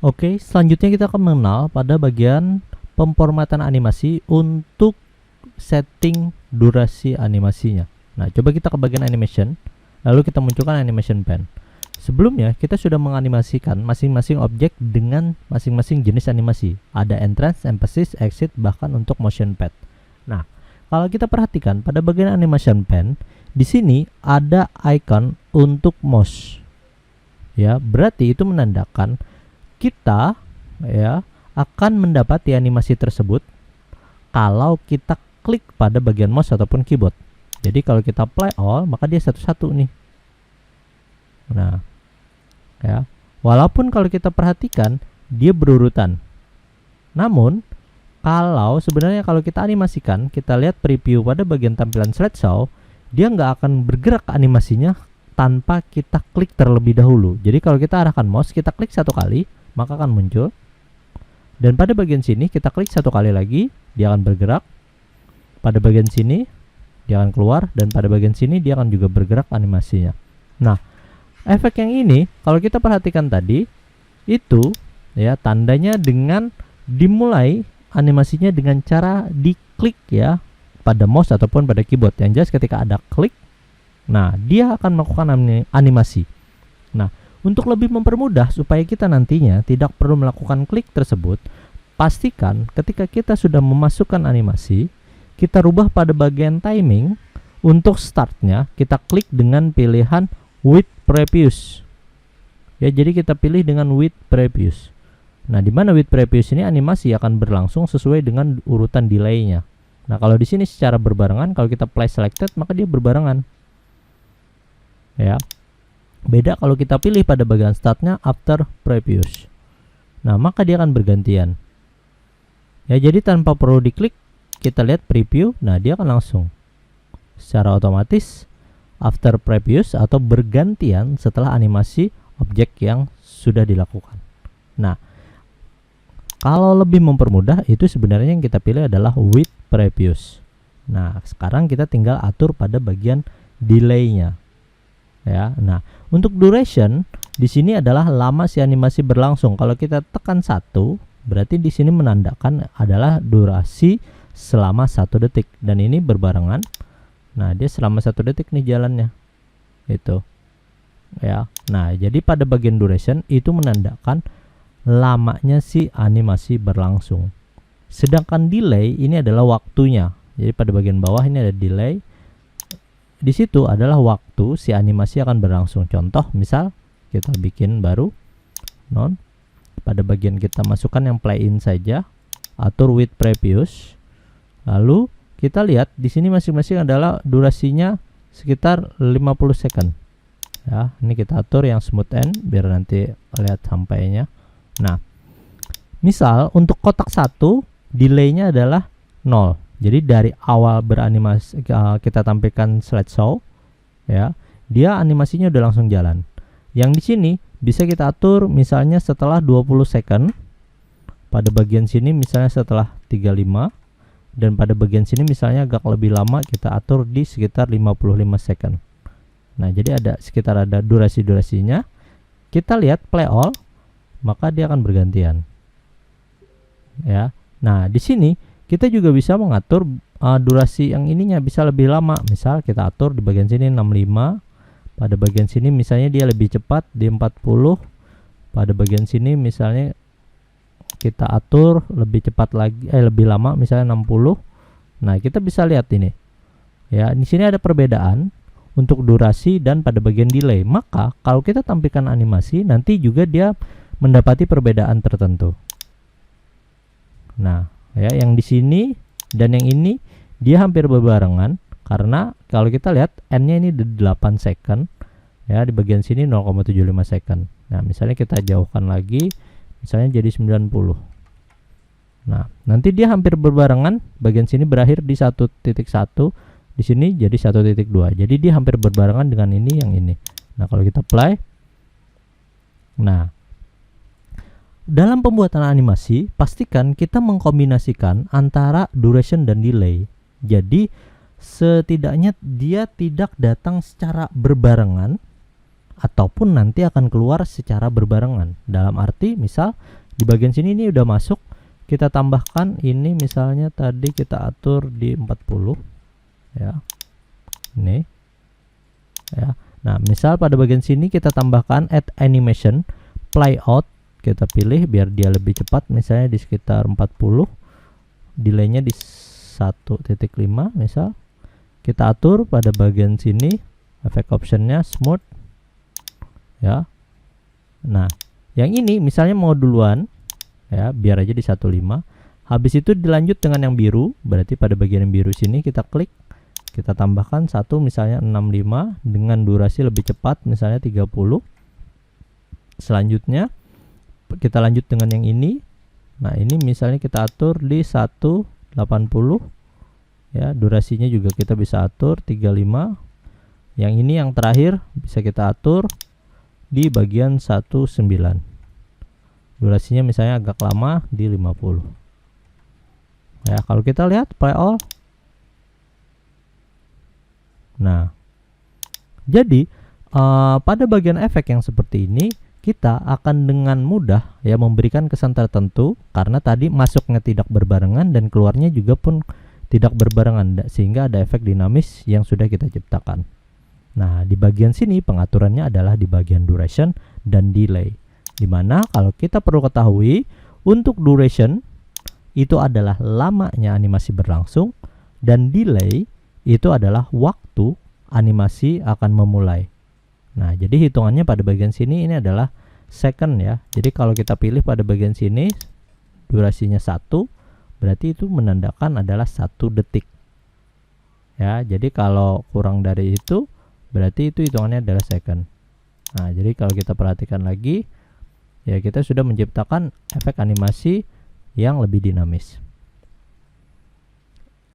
Oke, selanjutnya kita akan mengenal pada bagian pemformatan animasi untuk setting durasi animasinya. Nah, coba kita ke bagian animation, lalu kita munculkan animation pen. Sebelumnya, kita sudah menganimasikan masing-masing objek dengan masing-masing jenis animasi. Ada entrance, emphasis, exit, bahkan untuk motion pad. Nah, kalau kita perhatikan pada bagian animation pen, di sini ada icon untuk mouse. Ya, berarti itu menandakan kita akan mendapati animasi tersebut kalau kita klik pada bagian mouse ataupun keyboard. Jadi kalau kita play all, maka dia satu-satu nih. Nah, walaupun kalau kita perhatikan dia berurutan. Namun kalau kita animasikan, kita lihat preview pada bagian tampilan slideshow, dia nggak akan bergerak animasinya tanpa kita klik terlebih dahulu. Jadi kalau kita arahkan mouse, kita klik satu kali, maka akan muncul. Dan pada bagian sini kita klik satu kali lagi, dia akan bergerak. Pada bagian sini dia akan keluar, dan pada bagian sini dia akan juga bergerak animasinya. Nah, efek yang ini kalau kita perhatikan tadi itu tandanya dengan dimulai animasinya dengan cara diklik pada mouse ataupun pada keyboard. Yang jelas ketika ada klik, nah dia akan melakukan animasi. Nah, untuk lebih mempermudah supaya kita nantinya tidak perlu melakukan klik tersebut, pastikan ketika kita sudah memasukkan animasi, kita rubah pada bagian timing. Untuk startnya kita klik dengan pilihan with previous. Jadi kita pilih dengan with previous. Nah, di mana with previous ini animasi akan berlangsung sesuai dengan urutan delay-nya. Nah, kalau di sini secara berbarengan, kalau kita play selected maka dia berbarengan. Beda kalau kita pilih pada bagian startnya after previous. Nah, maka dia akan bergantian. Jadi tanpa perlu diklik, kita lihat preview, nah dia akan langsung secara otomatis after previous atau bergantian setelah animasi objek yang sudah dilakukan. Nah, kalau lebih mempermudah, itu sebenarnya yang kita pilih adalah with previous. Nah, sekarang kita tinggal atur pada bagian delay-nya. Nah, untuk duration di sini adalah lama si animasi berlangsung. Kalau kita tekan 1, berarti di sini menandakan adalah durasi selama 1 detik, dan ini berbarengan. Nah, dia selama 1 detik nih jalannya. Itu. Nah, jadi pada bagian duration itu menandakan lamanya si animasi berlangsung. Sedangkan delay ini adalah waktunya. Jadi pada bagian bawah ini ada delay. Di situ adalah waktu si animasi akan berlangsung. Contoh, misal kita bikin baru pada bagian kita masukkan yang play in saja, atur with previous. Lalu kita lihat di sini masing-masing adalah durasinya sekitar 50 second. Ini kita atur yang smooth end biar nanti lihat sampainya. Nah, misal untuk kotak 1 delaynya adalah 0. Jadi dari awal beranimasi kita tampilkan slideshow, dia animasinya udah langsung jalan. Yang di sini bisa kita atur misalnya setelah 20 second. Pada bagian sini misalnya setelah 35, dan pada bagian sini misalnya agak lebih lama, kita atur di sekitar 55 second. Nah, jadi ada sekitar ada durasi-durasinya. Kita lihat play all, maka dia akan bergantian. Nah, di sini kita juga bisa mengatur durasi yang ininya bisa lebih lama. Misal kita atur di bagian sini 65, pada bagian sini misalnya dia lebih cepat di 40, pada bagian sini misalnya kita atur lebih cepat lagi, lebih lama misalnya 60. Nah, kita bisa lihat ini. Di sini ada perbedaan untuk durasi dan pada bagian delay. Maka kalau kita tampilkan animasi, nanti juga dia mendapati perbedaan tertentu. Nah, yang di sini dan yang ini dia hampir berbarengan, karena kalau kita lihat N-nya ini 8 second, di bagian sini 0,75 second. Nah, misalnya kita jauhkan lagi, misalnya jadi 90. Nah, nanti dia hampir berbarengan, bagian sini berakhir di 1.1, di sini jadi 1.2. Jadi dia hampir berbarengan dengan ini yang ini. Nah, kalau kita play, nah, dalam pembuatan animasi, pastikan kita mengkombinasikan antara duration dan delay. Jadi setidaknya dia tidak datang secara berbarengan, ataupun nanti akan keluar secara berbarengan. Dalam arti misal di bagian sini ini udah masuk, kita tambahkan ini misalnya tadi kita atur di 40 ya. Ini ya. Nah, misal pada bagian sini kita tambahkan add animation play out, kita pilih biar dia lebih cepat, misalnya di sekitar 40, delaynya di 1.5 misal. Kita atur pada bagian sini efek optionnya smooth ya. Nah, yang ini misalnya mau duluan ya, biar aja di 15. Habis itu dilanjut dengan yang biru, berarti pada bagian yang biru sini kita klik, kita tambahkan satu misalnya 65 dengan durasi lebih cepat misalnya 30. Selanjutnya kita lanjut dengan yang ini. Nah, ini misalnya kita atur di 180 ya, durasinya juga kita bisa atur 35. Yang ini yang terakhir bisa kita atur di bagian 19. Durasinya misalnya agak lama di 50. Ya, kalau kita lihat play all. Nah, jadi pada bagian efek yang seperti ini kita akan dengan mudah ya memberikan kesan tertentu, karena tadi masuknya tidak berbarengan dan keluarnya juga pun tidak berbarengan, sehingga ada efek dinamis yang sudah kita ciptakan. Nah, di bagian sini pengaturannya adalah di bagian duration dan delay, dimana kalau kita perlu ketahui untuk duration itu adalah lamanya animasi berlangsung, dan delay itu adalah waktu animasi akan memulai. Nah, jadi hitungannya pada bagian sini ini adalah second ya. Jadi kalau kita pilih pada bagian sini durasinya 1, berarti itu menandakan adalah 1 detik ya. Jadi kalau kurang dari itu berarti itu hitungannya adalah second. Nah, jadi kalau kita perhatikan lagi ya, kita sudah menciptakan efek animasi yang lebih dinamis.